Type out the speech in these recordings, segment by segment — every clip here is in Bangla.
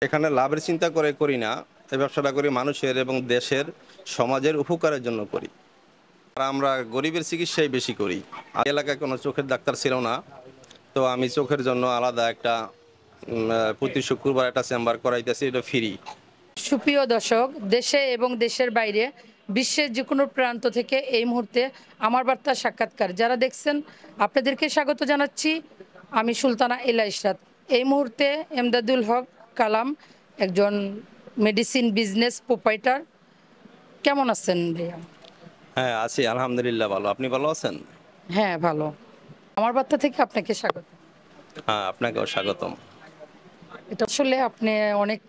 এখানে লাভের চিন্তা করে করি না। এই ব্যবসাটা করি মানুষের এবং দেশের, সমাজের উপকারের জন্য করি। আর আমরা গরিবের চিকিৎসাই বেশি করি। এলাকায় কোনো চোখের ডাক্তার ছিল না। তো আমি চোখের জন্য আলাদা একটা প্রতি শুক্রবার একটা চেম্বার করাইতেছি, এটা ফ্রি। সুপ্রিয় দর্শক, দেশে এবং দেশের বাইরে বিশ্বের যে কোনো প্রান্ত থেকে এই মুহূর্তে আমার বার্তা সাক্ষাৎকার যারা দেখছেন আপনাদেরকে স্বাগত জানাচ্ছি। আমি সুলতানা এলা ইশরাত। এই মুহূর্তে এমদাদুল হক কালাম একজন মেডিসিন বিজনেস প্রোপাইটার। কেমন আছেন ভাইয়া? হ্যাঁ, আছি আলহামদুলিল্লাহ ভালো। আপনি ভালো আছেন? হ্যাঁ, ভালো। আমার বার্তা থেকে আপনাকে স্বাগত। হ্যাঁ, আপনাকেও স্বাগতম। এটা আসলে আপনি অনেক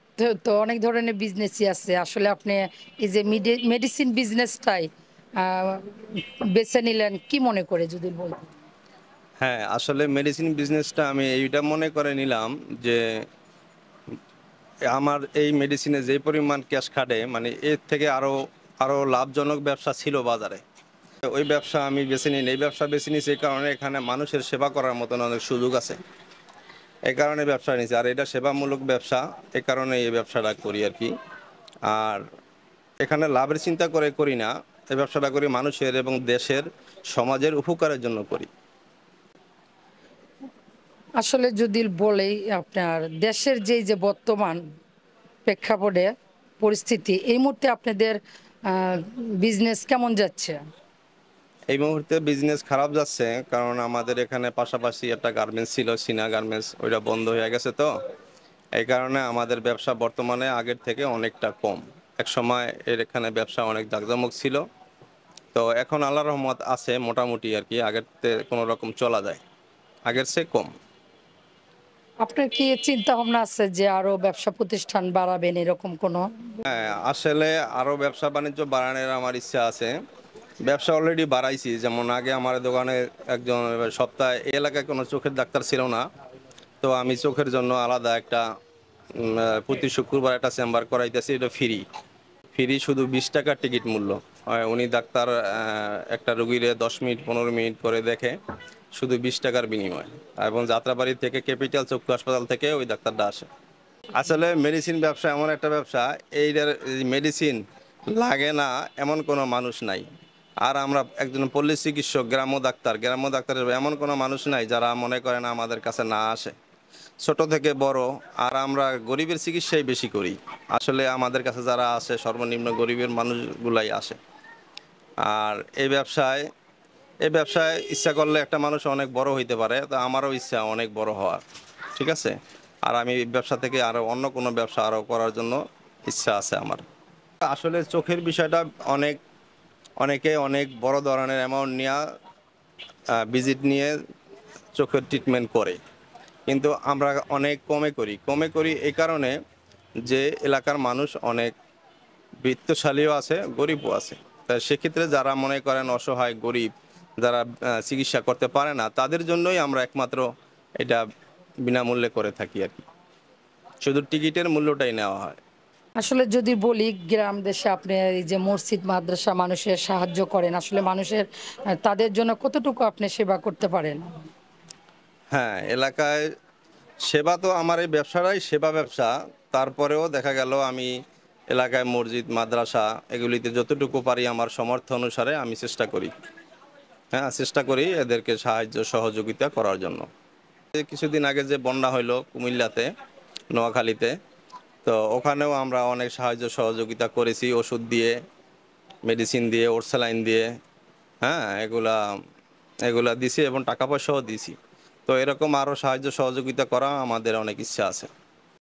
অনেক ধরনের বিজনেসই আছে। আসলে আপনি এই যে মেডিসিন বিজনেসটাই বেছে নিলেন কি মনে করে যদি বলতেন? হ্যাঁ, আসলে মেডিসিন বিজনেসটা আমি এইটা মনে করে নিলাম যে আমার এই মেডিসিনে যে পরিমাণ ক্যাশ খাটে, মানে এর থেকে আরো লাভজনক ব্যবসা ছিল বাজারে। ওই ব্যবসা আমি বেছে নিই। এই ব্যবসা বেছে নিয়েছি এই কারণে এখানে মানুষের সেবা করার মতন অনেক সুযোগ আছে। এই কারণে ব্যবসা নিয়েছি। আর এটা সেবামূলক ব্যবসা, এ কারণে এই ব্যবসাটা করি আর কি। আর এখানে লাভের চিন্তা করে করি না। এই ব্যবসাটা করি মানুষের এবং দেশের, সমাজের উপকারের জন্য করি। আসলে যদি বলেই আপনার দেশের যে বর্তমান প্রেক্ষাপটে পরিস্থিতি এই মুহূর্তে আপনাদের বিজনেস কেমন যাচ্ছে? এই মুহূর্তে বিজনেস খারাপ যাচ্ছে, কারণ আমাদের এখানে পাশাপাশি একটা গার্মেন্টস ছিল, সিনা গার্মেন্টস, ওইটা বন্ধ হয়ে গেছে। তো এই কারণে আমাদের ব্যবসা বর্তমানে আগের থেকে অনেকটা কম। এক সময় এর এখানে ব্যবসা অনেক জাঁকজমক ছিল। তো এখন আল্লাহর রহমত আছে মোটামুটি আর কি, আগের থেকে কোনো রকম চলা যায়, আগের চেয়ে কম। আপনার কি চিন্তা ভাবনা আছে যে আরো ব্যবসা প্রতিষ্ঠান বাড়াবেন এরকম কোনো? হ্যাঁ, আসলে আরও ব্যবসা বাণিজ্য বাড়ানোর আমার ইচ্ছা আছে। ব্যবসা অলরেডি বাড়াইছি। যেমন আগে আমার দোকানে একজন সপ্তাহে এই এলাকায় কোনো চোখের ডাক্তার ছিল না। তো আমি চোখের জন্য আলাদা একটা প্রতি শুক্রবার একটা চেম্বার করাইতেছি, এটা ফ্রি। ফ্রি, শুধু 20 টাকার টিকিট মূল্য। উনি ডাক্তার একটা রুগীরে 10 মিনিট 15 মিনিট করে দেখে, শুধু 20 টাকার বিনিময়। এবং যাত্রাবাড়ি থেকে ক্যাপিটাল চক্ষু হাসপাতাল থেকে ওই ডাক্তারটা আসে। আসলে মেডিসিন ব্যবসা এমন একটা ব্যবসা, এইটার মেডিসিন লাগে না এমন কোনো মানুষ নাই। আর আমরা একজন পল্লী চিকিৎসক, গ্রাম্য ডাক্তারের এমন কোনো মানুষ নাই যারা মনে করেন আমাদের কাছে না আসে, ছোট থেকে বড়। আর আমরা গরিবের চিকিৎসাই বেশি করি। আসলে আমাদের কাছে যারা আসে সর্বনিম্ন গরিবের মানুষগুলাই আসে। আর এই ব্যবসায় ইচ্ছা করলে একটা মানুষ অনেক বড় হইতে পারে। তো আমারও ইচ্ছা অনেক বড় হওয়ার, ঠিক আছে। আর আমি এই ব্যবসা থেকে আরও অন্য কোনো ব্যবসা আরও করার জন্য ইচ্ছা আছে আমার। আসলে চোখের বিষয়টা অনেকে অনেক বড় ধরনের অ্যামাউন্ট নিয়ে ভিজিট নিয়ে চোখের ট্রিটমেন্ট করে, কিন্তু আমরা অনেক কমে করি এই কারণে যে এলাকার মানুষ অনেক বিত্তশালীও আছে, গরিবও আছে। তাই সেক্ষেত্রে যারা মনে করেন অসহায় গরিব, যারা চিকিৎসা করতে পারে না, তাদের জন্যই আমরা একমাত্র এটা বিনামূল্যে করে থাকি আর কি। শুধু টিকিটের মূল্যটাই নেওয়া হয়। আসলে যদি বলি গ্রাম দেশে আপনি এই যে মসজিদ মাদ্রাসা মানুষের সাহায্য করেন, আসলে মানুষের তাদের জন্য কতটুকু আপনি সেবা করতে পারেন? হ্যাঁ, এলাকায় সেবা তো আমার এই ব্যবসাটাই সেবা ব্যবসা। তারপরেও দেখা গেল আমি এলাকায় মসজিদ মাদ্রাসা এগুলিতে যতটুকু পারি আমার সমর্থ অনুসারে আমি চেষ্টা করি। হ্যাঁ, চেষ্টা করি এদেরকে সাহায্য সহযোগিতা করার জন্য। এই কিছুদিন আগে যে বন্যা হইলো কুমিল্লাতে, নোয়াখালীতে, তো ওখানেও আমরা অনেক সাহায্য সহযোগিতা করেছি, ওষুধ দিয়ে, মেডিসিন দিয়ে, ওরসালাইন দিয়ে। হ্যাঁ, এগুলা এগুলা দিছি এবং টাকা পয়সাও দিছি। তো এরকম আরও সাহায্য সহযোগিতা করা আমাদের অনেক ইচ্ছা আছে।